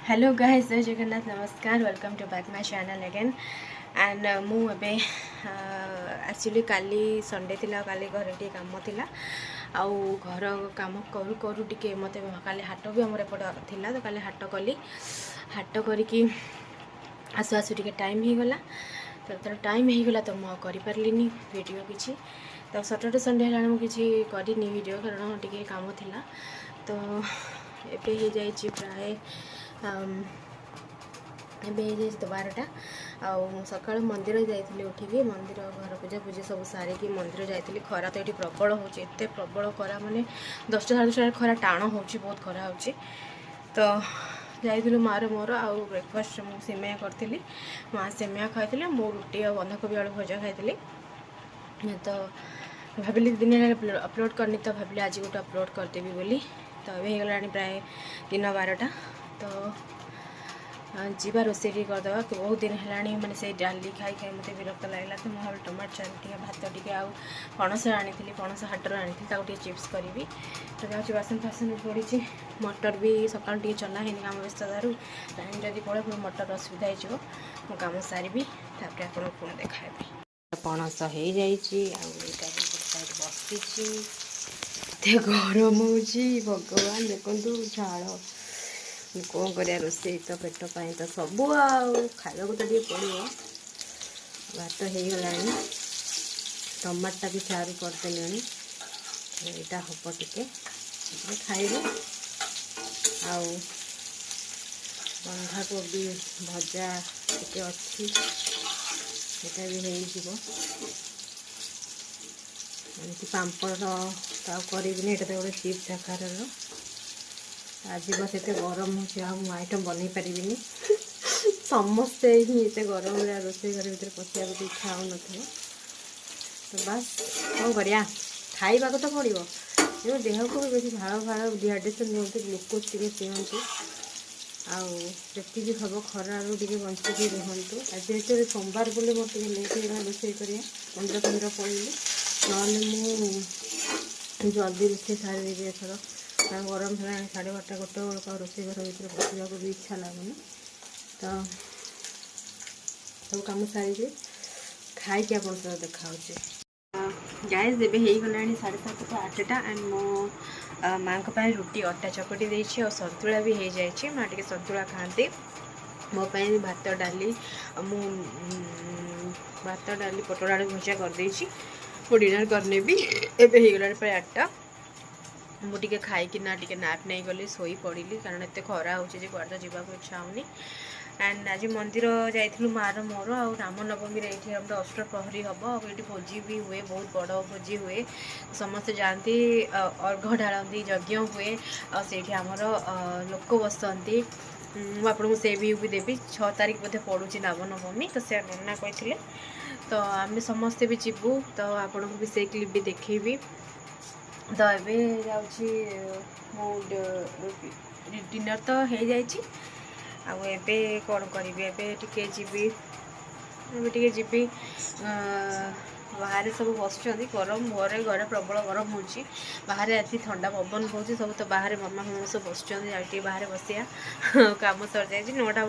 Hello guys, Jai Jagannath, नमस्कार, welcome to back my channel again and मु एबे एक्चुअली काली Sunday थिला, काली घर टी काम थिला आउ घर काम करू करू टिके मते काली हाट भी हमर एपट थिला। तो काली हाट कली, हाट करिकी आसु आसु टिके टाइम ही गला। तो टाइम ही गला तो मु करि परलिनी वीडियो किछि। तो सैटरडे संडे हला मु किछि करिनी वीडियो, कारण टिके काम थिला। तो एबे ही जाई छि प्राय एबे तो 12टा सका मंदिर जाइए, उठिकी मंदिर घर पूजा पूजा सब सारिकी मंदिर जाइए। खरा तो ये प्रबल होते प्रबल खरा, माने 10टा साढ़े 10टा खरा टाण हो, बहुत खरा हो। तो जाइलु मार मोर आउ ब्रेकफास्ट मु सेमिया करी, माँ सेमिया खाई, मो रुटी और बंधाकोबी आलू भजा खाई। तो भाविली दिन अपलोड करनी, तो भाविली आज गोटे अपलोड करदेवी बोली। तो ये होगा प्राय दिन 12टा। तो जीवा रोसे करदे कि बहुत दिन है मैंने से डाली खाई खाई मत विरक्त लगे। तो मुझे टमाटो चाट टे भात टे आउ पणस आनी, पणस हाटर आनी चिप्स करी। तो जाऊँगी बासन फासन पड़ी, मटर भी सका चला है कम व्यस्ततारू टाइम जदि पड़े फिर मटर असुविधा हो कम सारी तापर आप पुणी देखाबी। पणस हो जाइए बसी गरम हो भगवान देखु झाड़ कौन कर रोसे तो पेट पाई तो सबू खावा तो ये पड़ो। भात हो गला, टमाटा भी चारू करदे, यहाँ हम टे खाइबे। आउ बंधाकोबी भजा टे अच्छी भी हो पापड़ तो करें तो गोटे चिप्स आकार आज बस एत गरम हो आइटम बन पारि समस्ते ही एत गरम रोसे घर भर पशिया को इच्छा हो। तो बस कौन करिया खाइबा तो पड़ो, देह को भी बेस झाड़ फाड़ डिहाइड्रेशन दिखाते, ग्लूकोज टे पीअतु आती हम खरार टे बंचिकी रुहतु। आज जेहतु सोमवार बोले मोटे लेट हो रोसे कर 15 पड़ी ना जल्दी रोसे सारी एथर गरम है 12:30 गोटे बेलू रोसे घर भर बसवा भी इच्छा लगुनि। तो सब कम सारी खाई आप देखा गैस एबे हो गला 7:30 8टा एंड मो माँ रुटी अटा चकटी देछि और संतुला भी हो जाए। माँ टे संतुला खाती, मोपाई भात डाली मु भात डाली पटल आलू भजा करदे मो डिनर करने भी। एबे हो गला प्राय 8टा मुझे खाई ना टे नाप नहीं गली शोई पड़ी, कारण एत खरा हो कड़े जावाक इच्छा होनी। एंड आज मंदिर जाइलु मार मोर आ रामनवमी ये अष्टप्रहरी हम ये भोजी भी हुए, बहुत बड़ भोजी हुए, समस्ते जाती अर्घ ढालती यज्ञ हुए आमर लोक बसती। मुझे से भी देवी 6 तारीख बोधे पड़ू रामनवमी, तो से नना कही तो आम समस्ते भी जीवु। तो आपन को भी से क्लिप भी देखेबी। तो ये जाऊँगी डिनर तो हो जाए आबे कौन करी टे जी बाहर सब बस गरम घरे घरे प्रबल गरम हो बाहर आज ठंडा पवन बहुत सब। तो बाहर मामा मामा सब बस बाहर बसिया कम सर जाए 9टा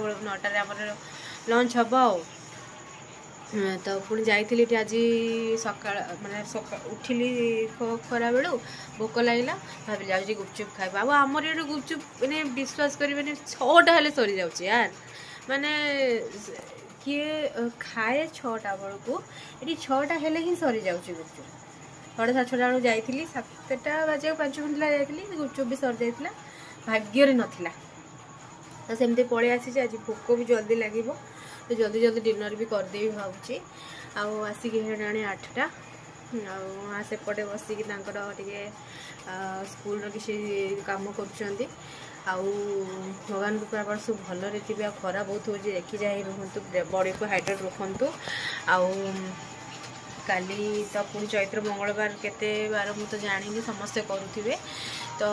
लंच हम आ। तो पुणी जाइए आज सका माने उठिली खरा बेलू भोक लगे भाव जाऊँगी गुपचुप खाइबा। आमर ये गुपचुप मैंने विश्वास करें 6टा हेल्ले सरी जाऊँगी यार, माने किए खाए 6टा बेलू ये 6टा हेल्ले ही सरी जाऊँगी गुपचुप। 6:30 बेलू जाइली 7टा बाजे 5 मिनट जाइली गुपचुप भी सरी जाता, भाग्य नाला। तो सेमती पलि आसी आज भोक भी जल्दी लगे, तो जल्दी जल्दी डिनर भी करदेवी भावुची। आसिक हेलाणी 8टा सेपटे बसिकी टे स्कूल किसी काम कर भगवान को कृपा सब भलरे थे। खरा बहुत हो देखी जाए रुहतु, बॉडी को हाइड्रेट रखु। काली तो पुणी चैत्र मंगलवार केते बार मु तो जानी समस्ते करुवे। तो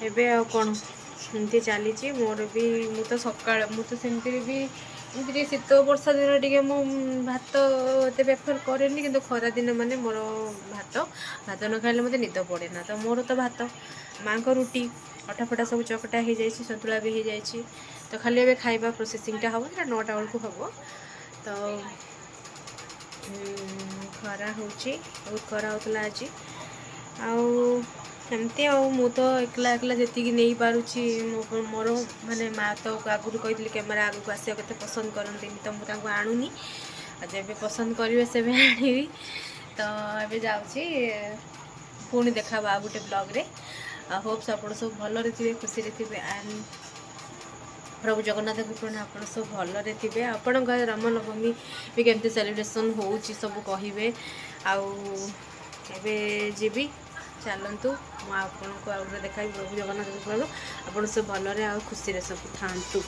एबे कौन एमती चली मोर भी मु तो सका तो सेमती भी एमती शीत वर्षा दिन टे भात एत प्रेफर कैनि, कि खरा दिन माने मोर भात भात न खाइले मत निद पड़े ना। तो मोर तो भात माँ को रुटी ଅଟା ଫଟା ସବୁ ଚକଟା ହେଇଯାଇଛି, ସନ୍ତୁଳା ବି ହେଇଯାଇଛି। ତ ଖାଲି ଏବେ ଖାଇବା ପ୍ରୋସେସିଂଟା ହେବ, ସେଟା 9ଟା ବେଳକୁ ହେବ। ତ ଖରା ହେଉଛି, ବହୁତ ଖରା ହେଉଥିଲା ଆଜି। ଆଉ ଏମିତି ଆଉ ମୁଁ ତ ଏକଲା ଯେତିକି ନେଇପାରୁଛି, ମୋର ମାନେ ମାଆ ତ ଆଗରୁ କହିଥିଲି କ୍ୟାମେରା ଆଗକୁ ଆସିବା କେତେ ପସନ୍ଦ କରନ୍ତିନି, ତ ମୁଁ ତାଙ୍କୁ ଆଣୁନି। ଆଉ ଯେବେ ପସନ୍ଦ କରିବେ ସେବେ ଆଣିବି। ତ ଏବେ ଯାଉଛି, ପୁଣି ଦେଖା ହବ ଆଉ ଗୋଟେ ବ୍ଲଗ୍ରେ। ହୋପ୍ସ ଆପଣ ସବୁ ଭଲରେ ଥିବେ, ଖୁସିରେ ଥିବେ। ଆଣ୍ଡ ପ୍ରଭୁ ଜଗନ୍ନାଥଙ୍କ କୃପା ଆପଣ ସବୁ ଭଲରେ ଥିବେ। ଆପଣଙ୍କ ରାମନବମୀ ବି କେମିତି ସେଲିବ୍ରେସନ୍ ହେଉଛି ସବୁ କହିବେ। ଆଉ ଏବେ ଯିବି, ଚାଲନ୍ତୁ ମୁଁ ଆପଣଙ୍କୁ ଆଉ ଗୋଟେ ଦେଖାଇବି। ପ୍ରଭୁ ଜଗନ୍ନାଥଙ୍କ କୃପାରୁ ଆପଣ ସବୁ ଭଲରେ ଆଉ ଖୁସିରେ ସବୁ ଥାଆନ୍ତୁ।